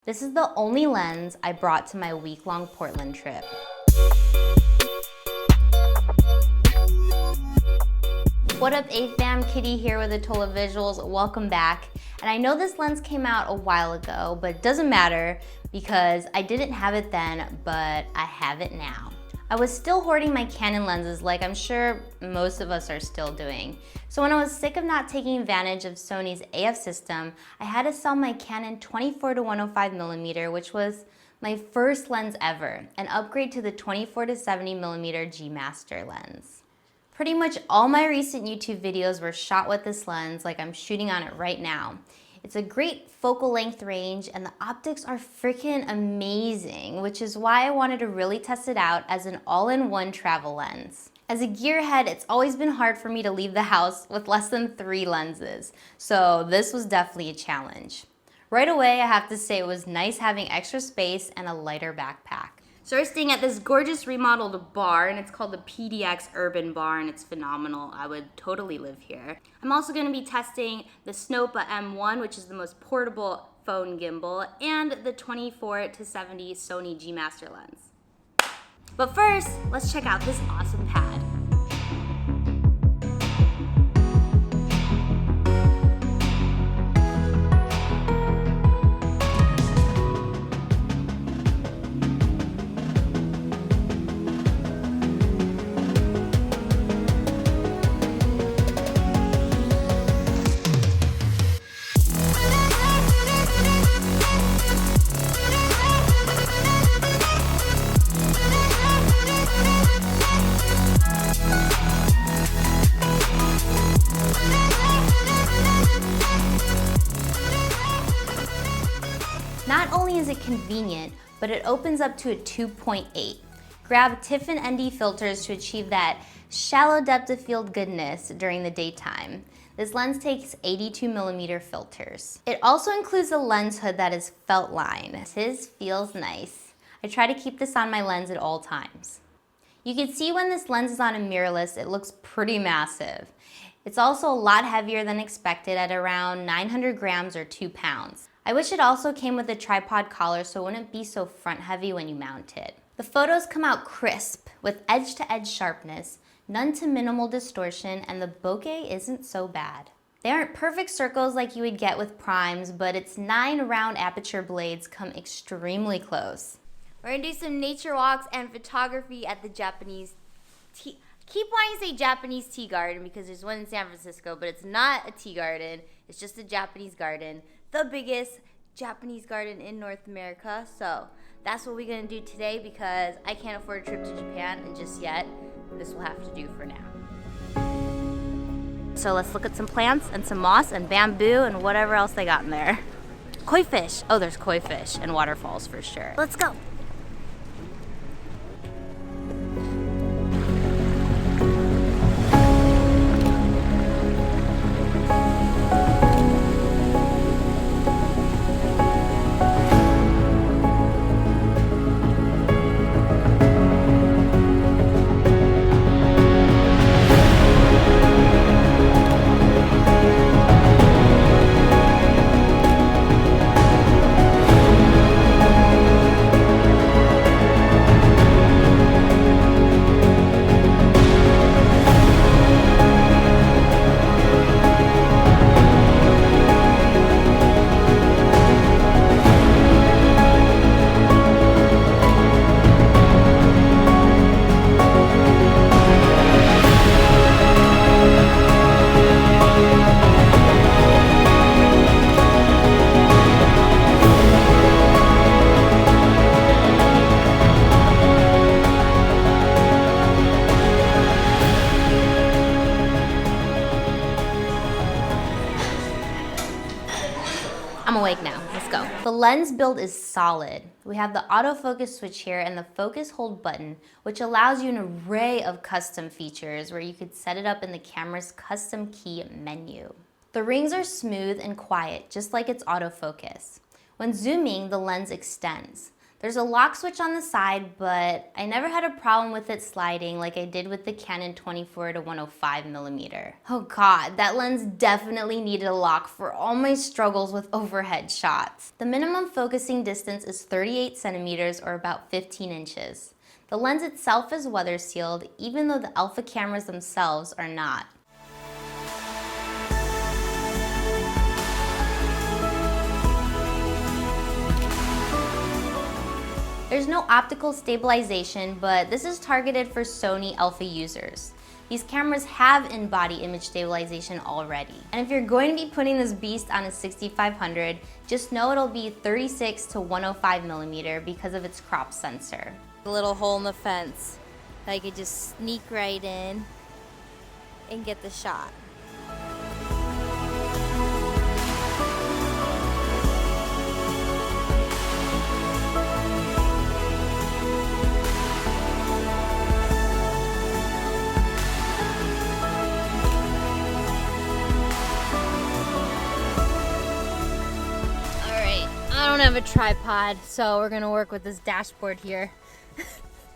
This is the only lens I brought to my week-long Portland trip. What up, fam? Kitty here with atolavisuals. Welcome back. And I know this lens came out a while ago, but it doesn't matter because I didn't have it then, but I have it now. I was still hoarding my Canon lenses like I'm sure most of us are still doing. So when I was sick of not taking advantage of Sony's AF system, I had to sell my Canon 24-105mm, which was my first lens ever, and upgrade to the 24-70mm G Master lens. Pretty much all my recent YouTube videos were shot with this lens like I'm shooting on it right now. It's a great focal length range and the optics are freaking amazing, which is why I wanted to really test it out as an all-in-one travel lens. As a gearhead, it's always been hard for me to leave the house with less than 3 lenses, so this was definitely a challenge. Right away, I have to say it was nice having extra space and a lighter backpack. So we're staying at this gorgeous remodeled bar, and it's called the PDX Urban Bar, and it's phenomenal. I would totally live here. I'm also going to be testing the Snopa M1, which is the most portable phone gimbal, and the 24-70 Sony G Master lens. But first, let's check out this awesome pad. Not only is it convenient, but it opens up to a 2.8. Grab TIFF and ND filters to achieve that shallow depth of field goodness during the daytime. This lens takes 82mm filters. It also includes a lens hood that is felt line. This feels nice. I try to keep this on my lens at all times. You can see when this lens is on a mirrorless, it looks pretty massive. It's also a lot heavier than expected at around 900 grams or 2 pounds. I wish it also came with a tripod collar so it wouldn't be so front heavy when you mount it. The photos come out crisp with edge-to-edge sharpness, none to minimal distortion, and the bokeh isn't so bad. They aren't perfect circles like you would get with primes, but its 9 round aperture blades come extremely close. We're gonna do some nature walks and photography at the Japanese tea. Keep wanting to say Japanese tea garden because there's one in San Francisco, but it's not a tea garden. It's just a Japanese garden, the biggest Japanese garden in North America. So that's what we're gonna do today because I can't afford a trip to Japan, and just yet, this will have to do for now. So let's look at some plants and some moss and bamboo and whatever else they got in there. Koi fish. Oh, there's koi fish and waterfalls for sure. Let's go. I'm awake now, let's go. The lens build is solid. We have the autofocus switch here and the focus hold button, which allows you an array of custom features where you could set it up in the camera's custom key menu. The rings are smooth and quiet, just like its autofocus. When zooming, the lens extends. There's a lock switch on the side, but I never had a problem with it sliding like I did with the Canon 24 to 105mm. Oh god, that lens definitely needed a lock for all my struggles with overhead shots. The minimum focusing distance is 38 centimeters or about 15 inches. The lens itself is weather sealed, even though the alpha cameras themselves are not. There's no optical stabilization, but this is targeted for Sony alpha users. These cameras have in-body image stabilization already. And if you're going to be putting this beast on a 6500, just know it'll be 36 to 105mm because of its crop sensor. A little hole in the fence that I could just sneak right in and get the shot. I don't have a tripod, so we're gonna work with this dashboard here.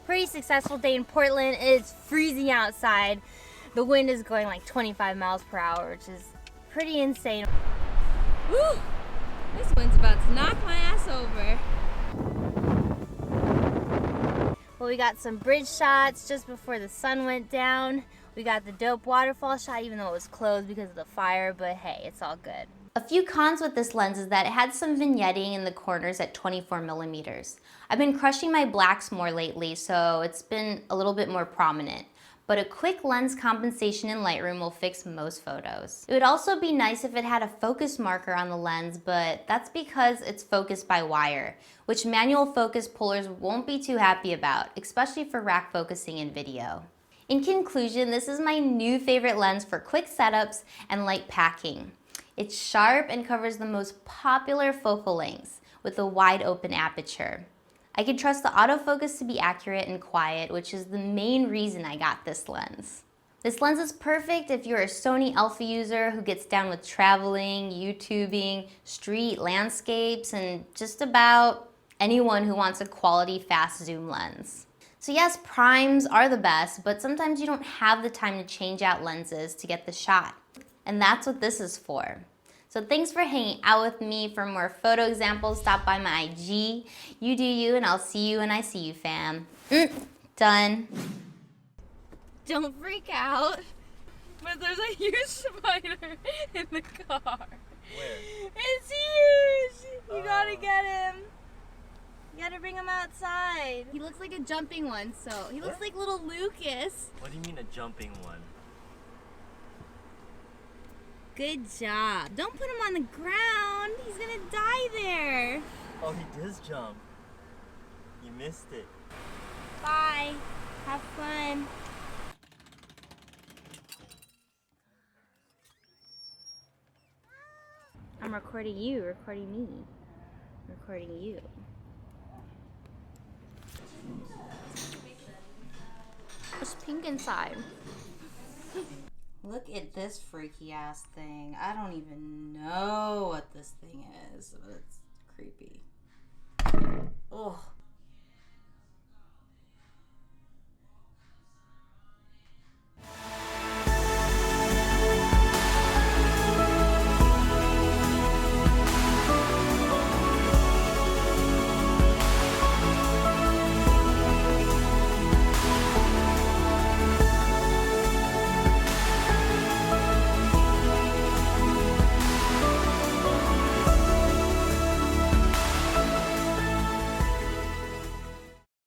Pretty successful day in Portland. It's freezing outside. The wind is going like 25 miles per hour, which is pretty insane. Woo! This wind's about to knock my ass over. Well, we got some bridge shots just before the sun went down. We got the dope waterfall shot, even though it was closed because of the fire, but hey, it's all good. A few cons with this lens is that it had some vignetting in the corners at 24mm. I've been crushing my blacks more lately, so it's been a little bit more prominent. But a quick lens compensation in Lightroom will fix most photos. It would also be nice if it had a focus marker on the lens, but that's because it's focused by wire, which manual focus pullers won't be too happy about, especially for rack focusing in video. In conclusion, this is my new favorite lens for quick setups and light packing. It's sharp and covers the most popular focal lengths with a wide open aperture. I can trust the autofocus to be accurate and quiet, which is the main reason I got this lens. This lens is perfect if you're a Sony alpha user who gets down with traveling, YouTubing, street landscapes, and just about anyone who wants a quality fast zoom lens. So yes, primes are the best, but sometimes you don't have the time to change out lenses to get the shot. And that's what this is for. So thanks for hanging out with me. For more photo examples, stop by my IG. You do you, and I'll see you when I see you, fam. Done. Don't freak out. But there's a huge spider in the car. Where? It's huge! You gotta get him. You gotta bring him outside. He looks like a jumping one, so he looks like little Lucas. What do you mean a jumping one? Good job. Don't put him on the ground. He's gonna die there. Oh, he does jump. You missed it. Bye. Have fun. I'm recording you, recording me, recording you. It's pink inside. Look at this freaky ass thing. I don't even know what this thing is, but it's creepy. Ugh.